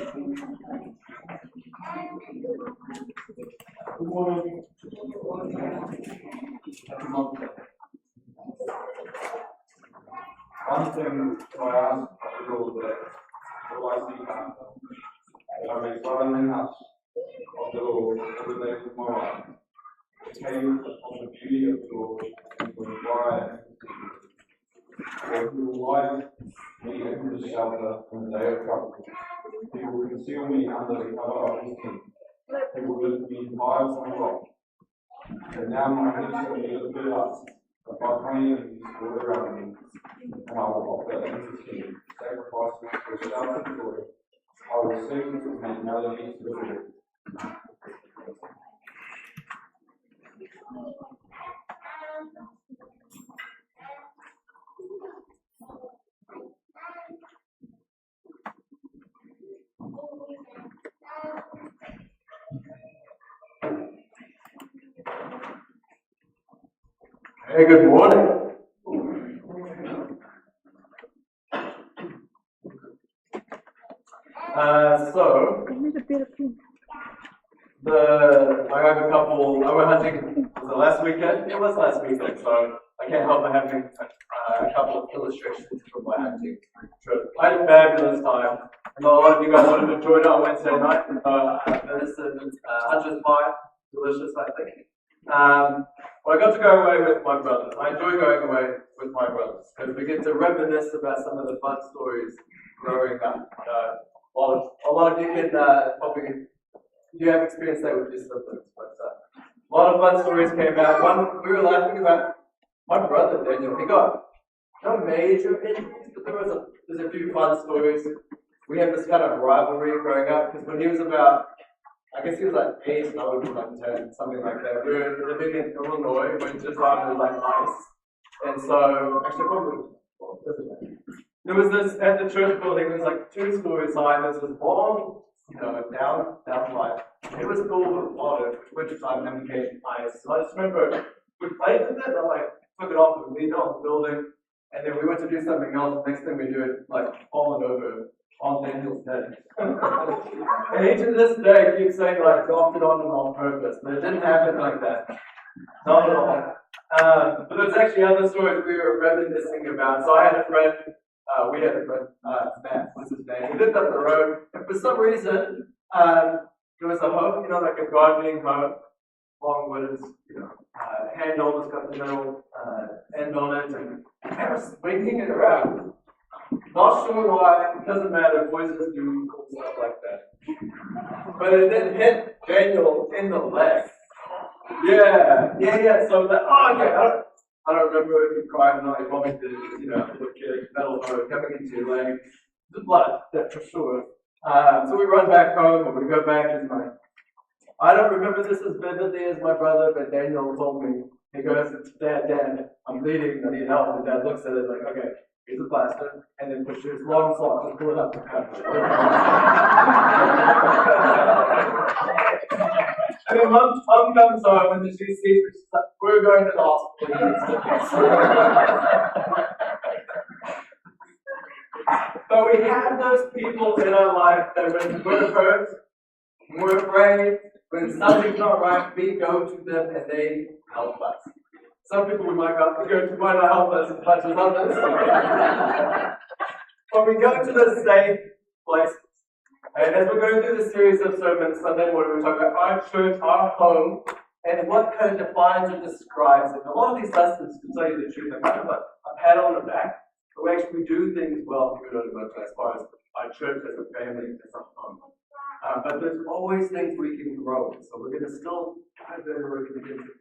Good morning. One thing I ask the Lord that I see that I may dwell in the house of the Lord all the days of my life, to gaze upon the beauty of the Lord and to inquire for he will hide me in the shelter in the day of trouble. He will conceal me under the cover of his king. He will lift me high upon a rock. And now my lips are lifted up, but my enemies all around me, and I will offer unto him sacrifices for shout and joy. I will sing and make melody to the Lord. Hey, good morning. I went hunting, was it last weekend? It was last weekend, so I can't help but having a couple of illustrations from my hunting trip. I had a fabulous time. I know a lot of you guys would have enjoyed it on Wednesday night. Venison, hunter's pie, delicious, I think. Well, I got to go away with my brothers. I enjoy going away with my brothers because we get to reminisce about some of the fun stories growing up. A lot of you can probably, you have experienced that with your siblings, but a lot of fun stories came out. One, we were laughing about my brother Daniel. He got no major injuries, but there's a few fun stories. We had this kind of rivalry growing up because when he was about, I guess he was like 8 and I would be like 10, something like that. We were living in Illinois, when the time it was like ice. And so, actually, there was this, at the church building, there was like 2 stories high, there was this long, down flight. It was cool with water, wintertime application ice. So I just remember, we played with it, and I took it off and leaned on the building, and then we went to do something else. The next thing we do, it falling over on Daniel's head. And he to this day keeps saying dropped it on him on purpose, but it didn't happen like that. Not at all. But there's actually other stories we were reminiscing about. So I had a friend, we had a friend, Matt was his name. We lived up the road, and for some reason, there was a hoe, like a gardening hoe, long with his, handle that's got the metal end on it, and I was swinging it around. Not sure why, it doesn't matter, boys just do cool stuff like that. But it did hit Daniel in the leg. Yeah, so I was like, oh, okay, I don't remember if he cried or not, he probably did, little kid, metal hoe coming into your leg. The blood, that's for sure. So we run back home, and we go back, and I don't remember this as vividly as my brother, but Daniel told me, he goes, Dad, I'm bleeding, I need help, and Dad looks at it like, okay, here's a plaster, and then push his long sock and pull it up the couch. And then Mom comes home, and then she sees me, she's like, we're going to the hospital. So we have those people in our life that when we're hurt, when we're afraid, when something's not right, we go to them and they help us. Some people we might go to might not help us as much as others. But we go to the safe places. And as we're going through this series of sermons, Sunday morning, we're talking about our church, our home, and what kind of defines or describes it. A lot of these lessons, to tell you the truth, are kind of a pat on the back. But we actually do things well here at Odemoto as far as our church as a family, as a home. But there's always things we can grow in. So we're going to still dive in.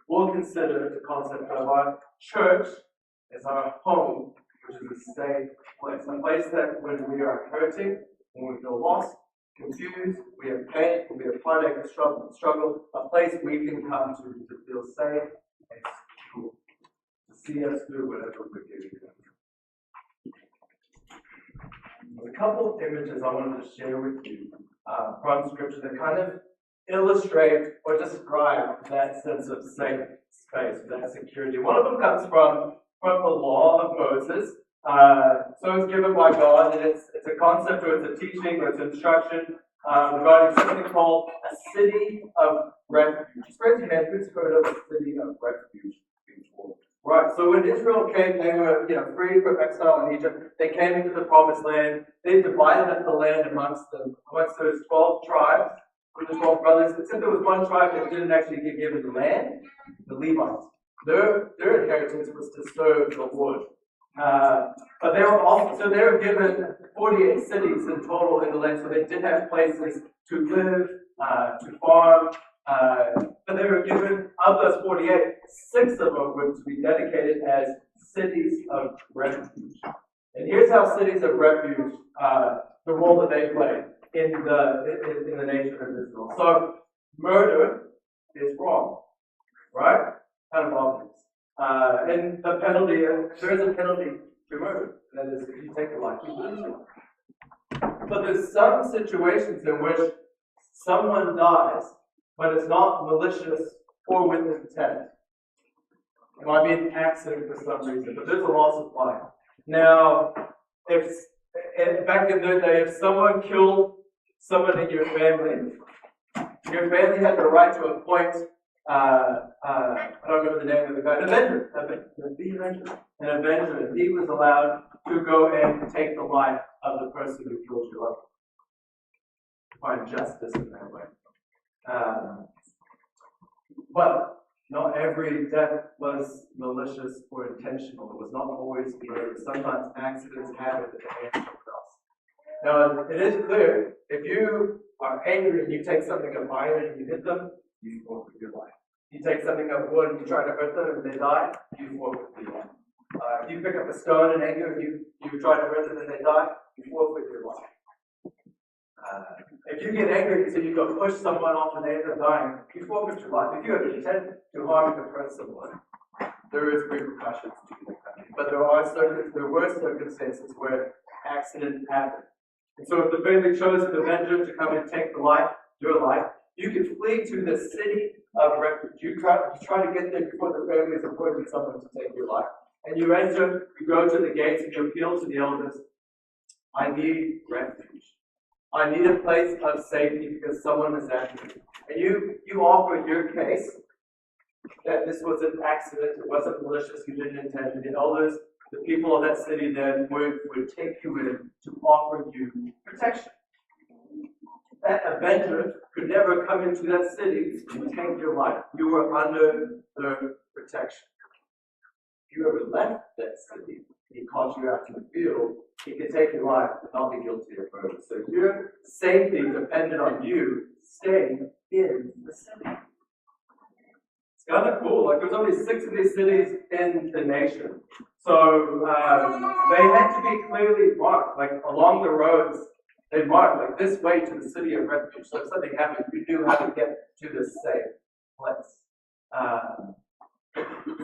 We'll consider the concept of our church as our home, which is a safe place. A place that when we are hurting, when we feel lost, confused, we have pain, we have heartache and struggle, a place we can come to feel safe and secure, to see us through whatever we're doing. There's a couple of images I wanted to share with you from Scripture that kind of illustrate or describe that sense of safe space, that security. One of them comes from the law of Moses. So it's given by God, and it's a concept or it's a teaching or it's instruction regarding something called a city of refuge. Just raise your hand, who's heard of a city of refuge before? Right, so when Israel came, they were free from exile in Egypt. They came into the promised land. They divided up the land amongst those 12 tribes, with the 12 brothers. Except there was one tribe that didn't actually get given the land, the Levites. Their inheritance was to serve the Lord. But they were given 48 cities in total in the land, so they did have places to live, to farm. But they were given, of those 48, 6 of them were to be dedicated as cities of refuge. And here's how cities of refuge, the role that they play in the nation of Israel. So, murder is wrong, right? Kind of obvious. And the penalty, there is a penalty to murder. That is, if you take a life, you lose your life. But there's some situations in which someone dies, but it's not malicious or with intent. It might be an accident for some reason, but there's a loss of life. Now, back in the day, if someone killed someone in your family had the right to appoint, I don't remember the name of the guy, an avenger, an avenger, and he was allowed to go and take the life of the person who killed your loved one. Find justice in that way. But not every death was malicious or intentional. It was not always murder. Sometimes accidents happen at the hands of us. Now, it is clear, if you are angry and you take something of iron and you hit them, you forfeit your life. You take something of wood and you try to hurt them and they die, you forfeit your life. If you pick up a stone in anger and you try to hurt them and they die, you forfeit your life. If you get angry and so you go push someone off and they end up dying, you forfeit your life. If you have intent to harm and oppress someone, there is repercussions to that. But there were circumstances where accidents happen. And so if the family chose an avenger to come and take your life, you can flee to the city of refuge. You try to get there before the family is appointed someone to take your life. And you enter, you go to the gates and you appeal to the elders. I need refuge. I need a place of safety because someone is after me. And you offer your case that this was an accident, it wasn't malicious, you didn't intend it. The elders, the people of that city then would take you in to offer you protection. That avenger could never come into that city and take your life. You were under their protection. If you ever left that city, he caught you out to the field, he could take your life and not be guilty of murder. So your safety depended on you staying in the city. It's kind of cool. Like there's only 6 of these cities in the nation. So they had to be clearly marked. Like along the roads, they marked like this way to the city of refuge. So if something happened, you knew how to get to this safe place.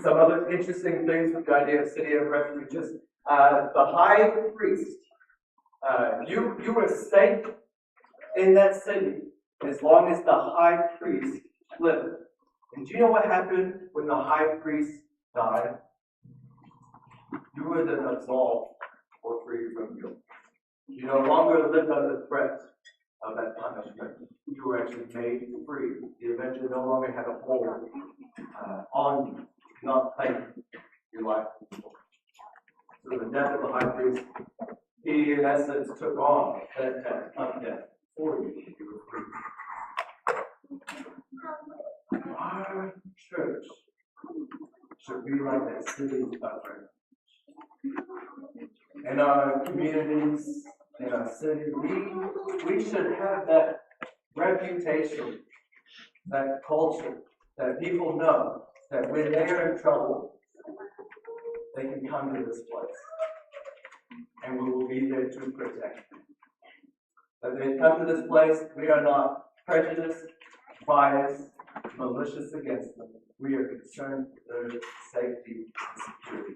Some other interesting things with the idea of city of refuge is the high priest. You were safe in that city as long as the high priest lived. And do you know what happened when the high priest died? You were then absolved or free from guilt. You no longer lived under the threat of that punishment. You were actually made free. The avenger no longer had a hold on you. Not claim your life. So the death of the high priest, he in essence took on that death of death for you. You were free. Our church should be like that city of refuge. In our communities, in our city, we should have that reputation, that culture, that people know that when they are in trouble, they can come to this place. And we will be there to protect them. That they come to this place, we are not prejudiced, biased, malicious against them. We are concerned with their safety and security.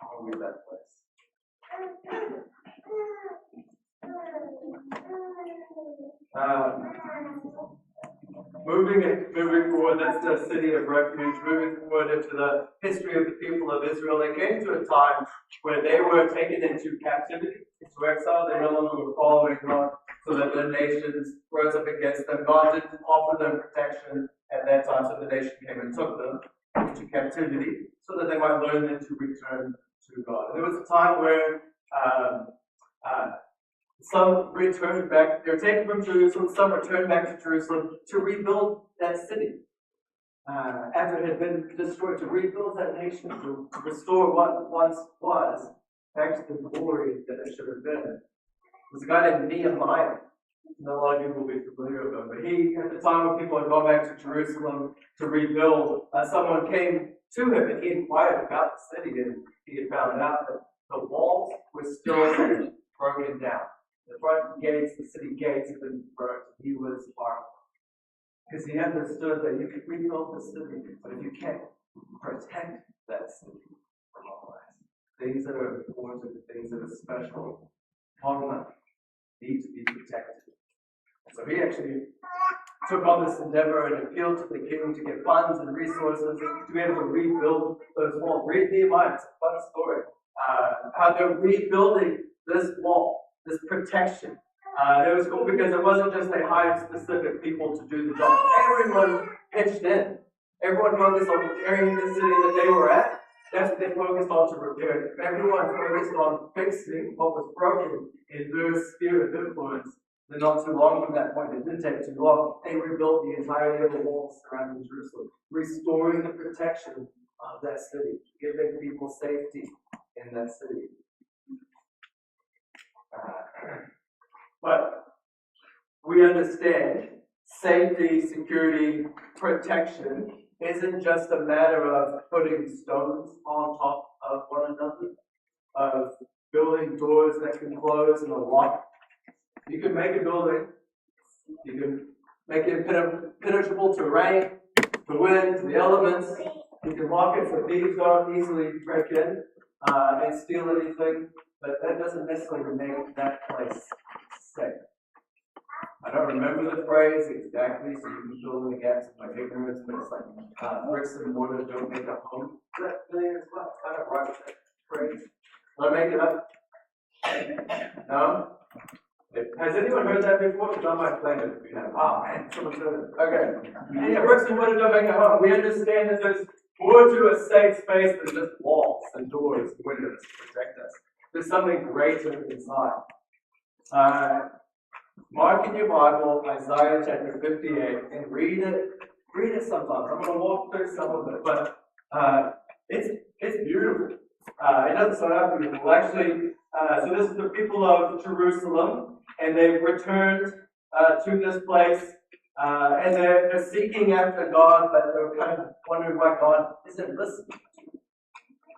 I'll read that place. moving forward, that's the city of refuge, moving forward into the history of the people of Israel. They came to a time where they were taken into captivity, into exile. They no longer were following God, so that the nations rose up against them. God didn't offer them protection at that time, so the nation came and took them into captivity, so that they might learn then to return to God. There was a time where some returned back, they were taken from Jerusalem, some returned back to Jerusalem to rebuild that city. After it had been destroyed, to rebuild that nation, to restore what once was back to the glory that it should have been. There's a guy named Nehemiah. Not a lot of people will be familiar with him, but he, at the time when people had gone back to Jerusalem to rebuild, someone came to him and he inquired about the city, and he had found out that the walls were still broken down. The front gates, the city gates had been burnt. He was horrified. Because he understood that you could rebuild the city, but if you can't protect that city from all that, things that are important, things that are special, need to be protected. So he actually took on this endeavor and appealed to the king to get funds and resources to be able to rebuild those walls. Read Nehemiah, it's a fun story. How they're rebuilding this wall, this protection. It was cool because it wasn't just they hired specific people to do the job. Everyone pitched in. Everyone focused on repairing the city that they were at. That's what they focused on to repair it. Everyone focused on fixing what was broken in their sphere of influence. And not too long from that point, it didn't take too long, they rebuilt the entirety of the walls surrounding Jerusalem, restoring the protection of that city, giving people safety in that city. But we understand safety, security, protection isn't just a matter of putting stones on top of one another, of building doors that can close and lock. You can make a building, you can make it impenetrable to rain, to wind, to the elements. You can lock it so thieves don't easily break in and steal anything, but that doesn't necessarily make that place safe. I don't remember the phrase exactly, so you can fill in the gaps of my ignorance, but it's like bricks and mortar don't make a home. That thing is what kind of right with that phrase. Did I make it up? No? Has anyone heard that before? John might claim it if you have. Oh man, someone said it. Okay. Yeah, bricks and mortar don't make a home. We understand that there's more to a safe space than just walls and doors and windows to protect us. There's something greater inside. Mark in your Bible, Isaiah chapter 58, and read it. Read it sometimes. I'm going to walk through some of it, but it's beautiful. It doesn't start out beautiful. Actually, so this is the people of Jerusalem, and they've returned to this place, and they're seeking after God, but they're kind of wondering why God isn't listening.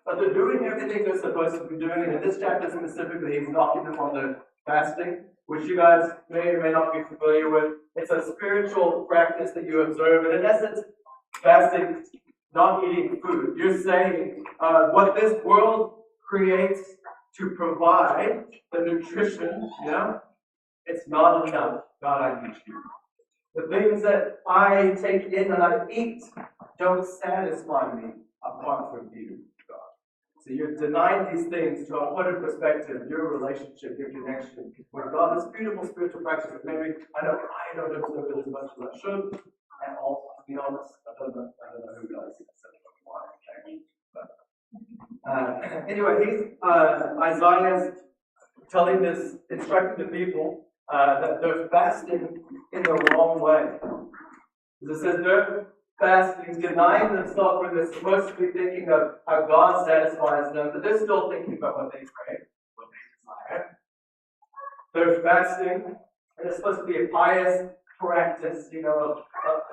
But they're doing everything they're supposed to be doing, and in this chapter specifically, he's knocking them on their fasting, which you guys may or may not be familiar with. It's a spiritual practice that you observe, and in essence, fasting, not eating food. You're saying what this world creates to provide the nutrition, it's not enough. God, I need you. The things that I take in and I eat don't satisfy me apart from you, God. So you're denying these things to put in perspective your relationship, your connection with God. It's beautiful spiritual practice. Maybe I don't observe it as much as I should. And also, to be honest, I don't know who does. Anyway, Isaiah's telling this, instructing the people that they're fasting in the wrong way. It says they're fasting, denying themselves when they're supposed to be thinking of how God satisfies them, but they're still thinking about what they pray, what they desire. They're fasting, and it's supposed to be a pious practice,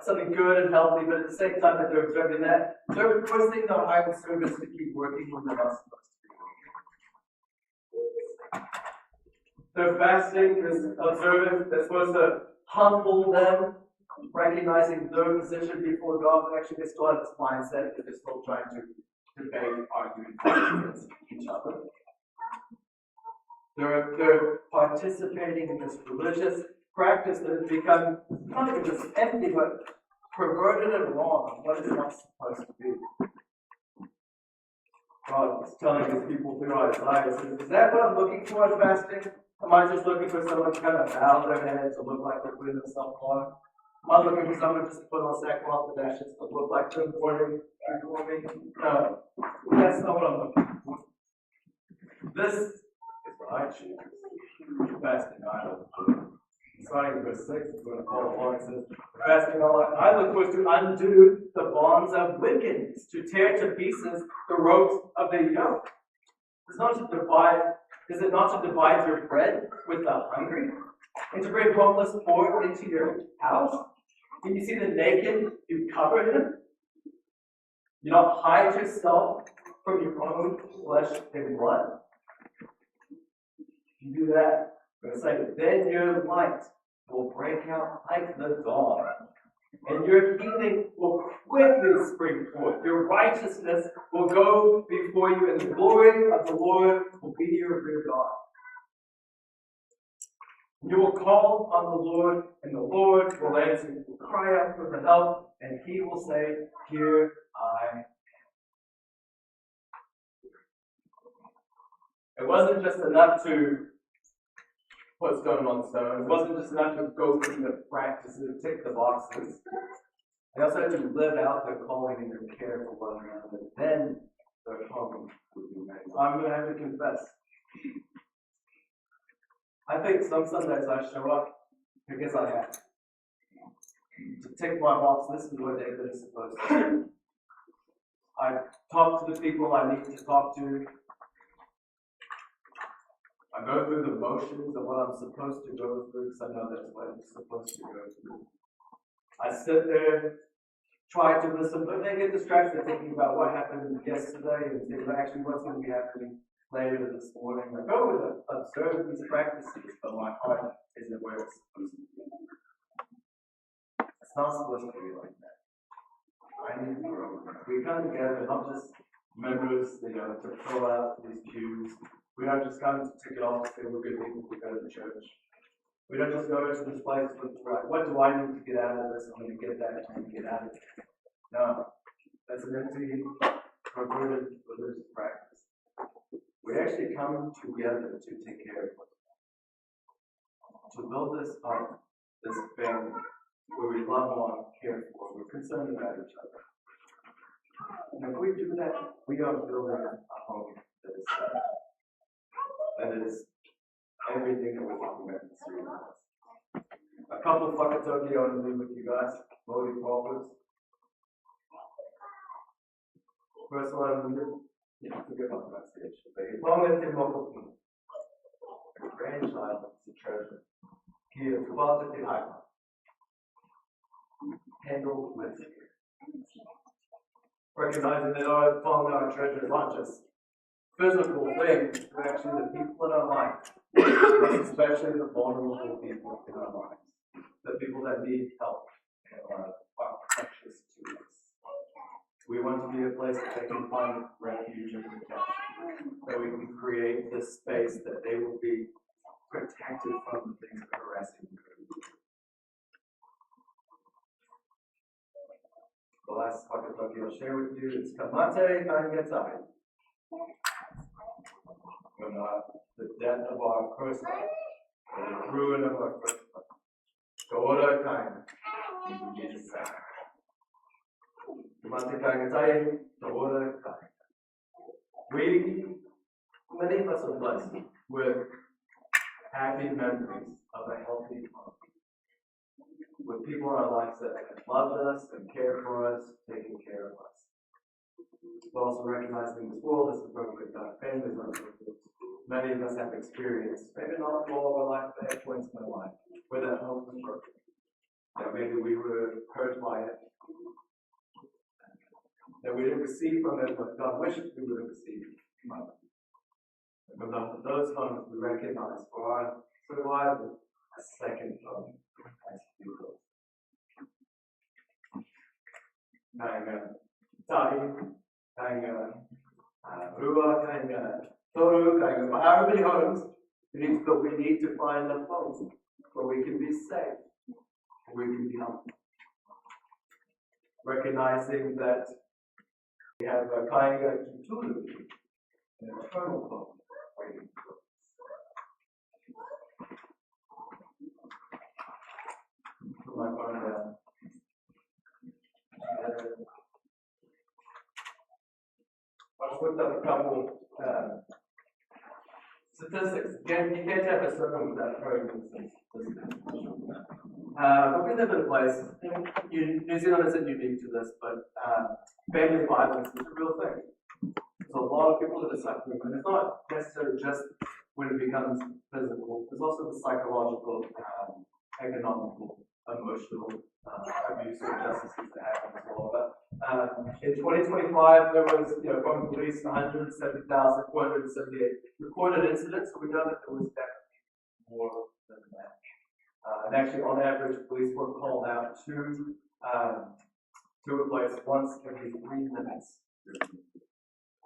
something good and healthy, but at the same time that they're observing that, they're twisting their hired servants to keep working when they're not supposed to be working. Their fasting is observant, they're supposed to humble them, recognizing their position before God, but actually they still have this mindset that they're still trying to debate, argue against each other. They're participating in this religious practice that has become not even just empty, but perverted and wrong on what it's not supposed to be. God is telling these people through Isaiah, says, is that what I'm looking for in fasting? Am I just looking for someone to kind of bow their heads to look like they're putting themselves on? Am I looking for someone just to put on sackcloth and ashes to look like they're mourning before me? No, that's not what I'm looking for. This is what I choose. Fasting, I look for. Starting in verse 6, it's going to follow along. It says, fasting I look for is to undo the bonds of wickedness, to tear to pieces the ropes of the yoke. It's not to divide. Is it not to divide your bread with the hungry? And to bring homeless poor into your house? When you see the naked, you cover him? You not hide yourself from your own flesh and blood? If you do that, I'm going to say, then your light will break out like the dawn, and your healing will quickly spring forth. Your righteousness will go before you, and the glory of the Lord will be your rear guard. You will call on the Lord, and the Lord will answer. You will cry out for the help, and He will say, here I am. It wasn't just enough to put stone on stone. It wasn't just enough to go through the practices, tick the boxes. They also had to live out their calling and their care for one another. Then their home would be made. So I'm going to have to confess. I think some Sundays I show up because I have to tick my box. This is what David is supposed to do. I talk to the people I need to talk to. I go through the motions of what I'm supposed to go through because I know that's what I'm supposed to go through. I sit there, try to listen, but then get distracted thinking about what happened yesterday and think about actually what's going to be happening later this morning. I go with observe these practices, but my heart isn't where it's supposed to be. It's not supposed to be like that. I need to grow. We come together, not just members, to fill out these pews. We don't just come to tick it off and say we're good people who go to the church. We don't just go to this place with, what do I need to get out of this? I'm going to get that, I'm going to get out of it. No, that's an empty, perverted religious practice. We actually come together to take care of one another, to build this up, this family, where we love one, care for, we're concerned about each other. And if we do that, we are building a home that is safe. That is everything that we're talking about in this series. A couple of whakatauki I want to leave with you guys, Maori proverbs. First one, forget my pronunciation, but Iponga te moko, a grandchild is a treasure. Kia tuata te haika. Handle with care. Recognizing that our Iponga, our treasure, is not just physical things, but actually the people in our life, especially the vulnerable people in our lives, the people that need help and are precious to us. We want to be a place that they can find refuge and protection, that we can create this space that they will be protected from the things that are harassing them. The last whakatauki I'll share with you is Kamate Kangatai. When the death of our first love, the ruin of our first love, Kaora Kain, Jesus. Kamate Kangatai, Kaora Kain. Many of us are blessed with happy memories of a healthy home, with people in our lives that have loved us and cared for us, taken care of us. But also recognizing this world is imperfect, our families are imperfect. Many of us have experienced, maybe not all of our life, but at points in our life, where that home was broken. That maybe we were hurt by it. That we didn't receive from it what God wished we would have received from it. And from those moments, we recognize for our survival a second home as people. Rua, Toru, however many homes we need to find a home where we can be safe, where we can be humble. recognizing that we have a Kainga Kitulu, an eternal hope waiting for us. Put my phone down. I've looked up a couple statistics. Again, you can't have a sermon without throwing in some statistics. But we live in a place, New Zealand isn't unique to this, but family violence is a real thing. There's a lot of people that are suffering, and it's not necessarily just when it becomes physical, there's also the psychological, economical, emotional abuse or injustices that happen as well. But in 2025, there was, from the police, 170,478 recorded incidents, so we know that there was definitely more than that. And actually, on average, police were called out to a place once every 3 minutes.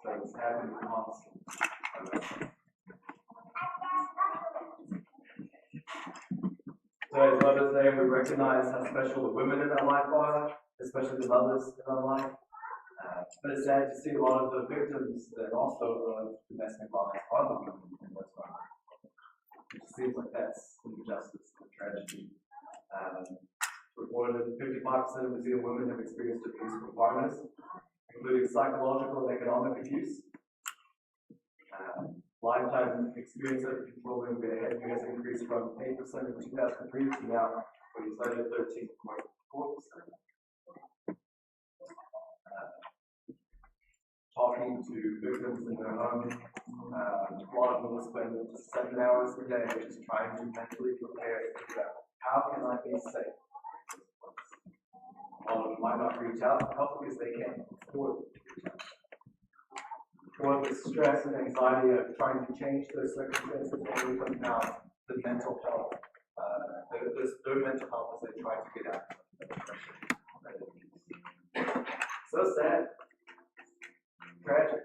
So it's happening constantly. So it's Mother's Day, we recognize how special the women in our life are, especially the mothers in our life. But it's sad to see a lot of the victims that also domestic violence are the women in those lives. It seems like that's an injustice and tragedy. Reported 55% of New Zealand women have experienced abuse from partners, including psychological and economic abuse. Lifetime experience of controlling behavior has increased from 8% in 2003 to now, when you studied 13.4%. Talking to victims in their home, a lot of them will spend 7 hours a day just trying to mentally prepare to figure out how can I be safe. A lot of them might not reach out for help because they can't afford to reach out. Or the stress and anxiety of trying to change those circumstances, or even now the mental health, their mental health as they try to get out of it. So sad. Tragic.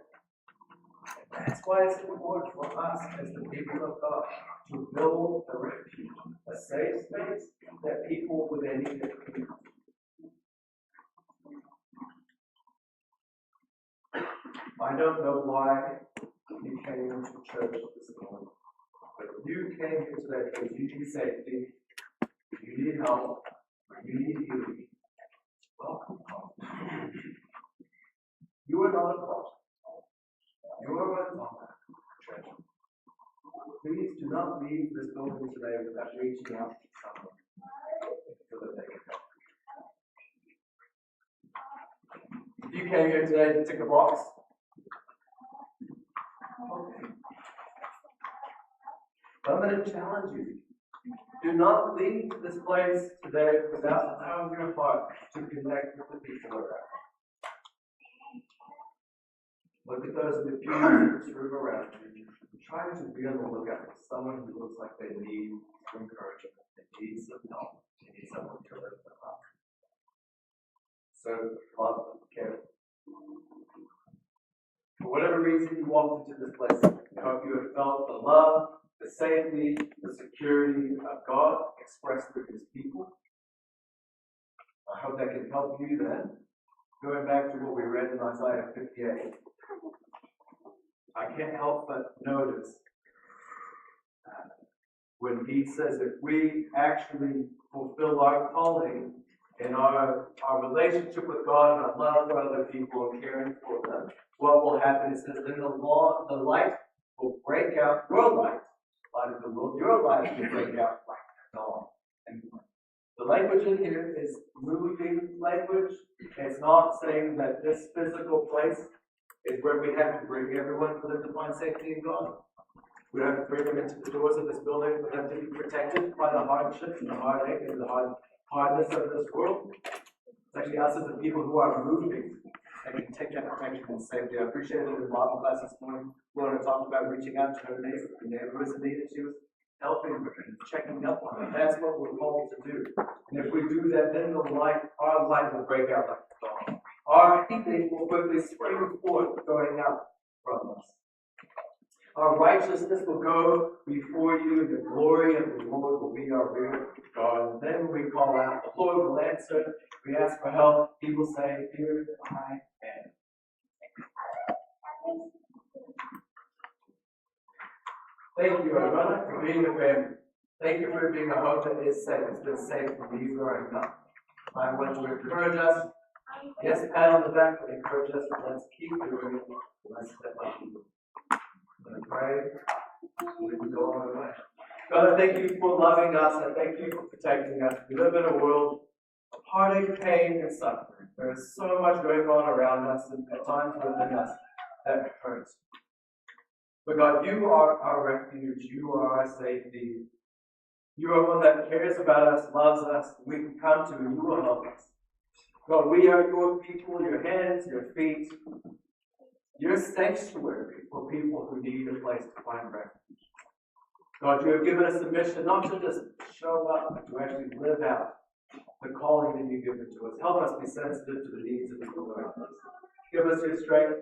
That's why it's important for us as the people of God to build a refuge, a safe space that people with any can come. I don't know why you came into church this morning, but you came here today because you need safety, you need help, you need healing. Welcome home. You are not a problem. You are welcome, church. Please do not leave this building today without reaching out to someone so that they can help. If you came here today to tick a box, okay. But I'm going to challenge you. Do not leave this place today without allowing your heart to connect with the people around. Look at those in the pews in this room around you. Try to be on the lookout for someone who looks like they need some encouragement, they need some help, they need someone to lift them up. So, love them, care. For whatever reason you walked into this place, I hope you have felt the love, the safety, the security of God expressed through His people. I hope that can help you then. Going back to what we read in Isaiah 58, I can't help but notice when he says if we actually fulfill our calling in our relationship with God and our love for other people and caring for them, what will happen is that then the light will break out, your light of the world, your light will break out like dawn. And the language in here is moving language. It's not saying that this physical place is where we have to bring everyone for them to find safety in God. We don't have to bring them into the doors of this building for them to be protected by the hardships and the heartache and the hardness of this world. It's actually us as the people who are moving and can take that protection and safety. I appreciated in the Bible class this morning, Laura talked about reaching out to her neighbor. The neighbor was in need and she was helping her and checking up on her. That's what we're called to do. And if we do that, then our light will break out like the dawn. Our healing will quickly spring forth going out from us. Our righteousness will go before you, and the glory of the Lord will be our rear guard. And then when we call out, the Lord will answer. We ask for help. He will say, "Here I am." Thank you, everyone, for being a family. Thank you for being a home that is safe. It's been safe for me growing up. I want to encourage us. Yes, pat on the back, but encourage us. Let's keep doing it. Let's step up. I'm going to pray. We can go on our way. God, I thank you for loving us. I thank you for protecting us. We live in a world of heartache, pain, and suffering. There is so much going on around us and at times within us that hurts. But God, you are our refuge. You are our safety. You are one that cares about us, loves us. We can come to and you will help us. God, we are your people, your hands, your feet, your sanctuary for people who need a place to find refuge. God, you have given us a mission not to just show up, but to actually live out the calling that you've given to us. Help us be sensitive to the needs of people around us. Give us your strength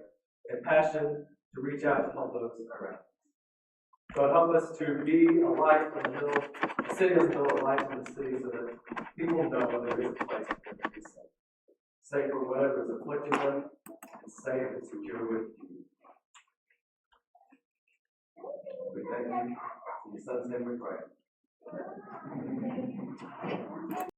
and passion to reach out to help those around us. God, help us to be a light on the hill, a city is built, a light on the city, so that people know there is a place for them to be safe. Safe from whatever is afflicting them, and safe and secure with you. We thank you. In your Son's name we pray.